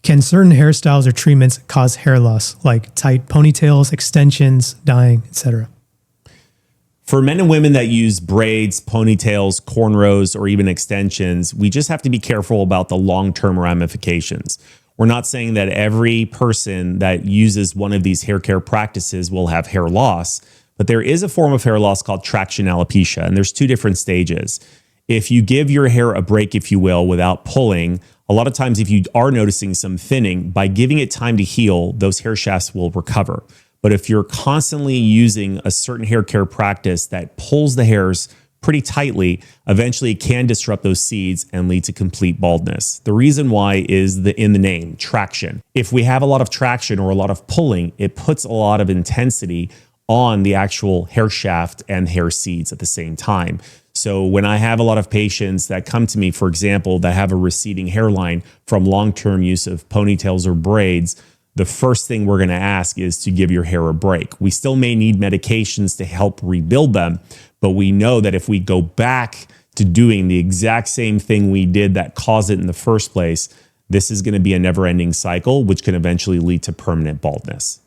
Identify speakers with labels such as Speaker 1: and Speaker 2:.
Speaker 1: Can certain hairstyles or treatments cause hair loss, like tight ponytails, extensions, dyeing, etc.?
Speaker 2: For men and women that use braids, ponytails, cornrows, or even extensions, we just have to be careful about the long-term ramifications. We're not saying that every person that uses one of these hair care practices will have hair loss, but there is a form of hair loss called traction alopecia, and there's two different stages. If you give your hair a break, if you will, without pulling, a lot of times if you are noticing some thinning, by giving it time to heal, those hair shafts will recover. But if you're constantly using a certain hair care practice that pulls the hairs pretty tightly, eventually it can disrupt those seeds and lead to complete baldness. The reason why is in the name, traction. If we have a lot of traction or a lot of pulling, it puts a lot of intensity on the actual hair shaft and hair seeds at the same time. So when I have a lot of patients that come to me, for example, that have a receding hairline from long-term use of ponytails or braids, the first thing we're going to ask is to give your hair a break. We still may need medications to help rebuild them, but we know that if we go back to doing the exact same thing we did that caused it in the first place, this is going to be a never-ending cycle, which can eventually lead to permanent baldness.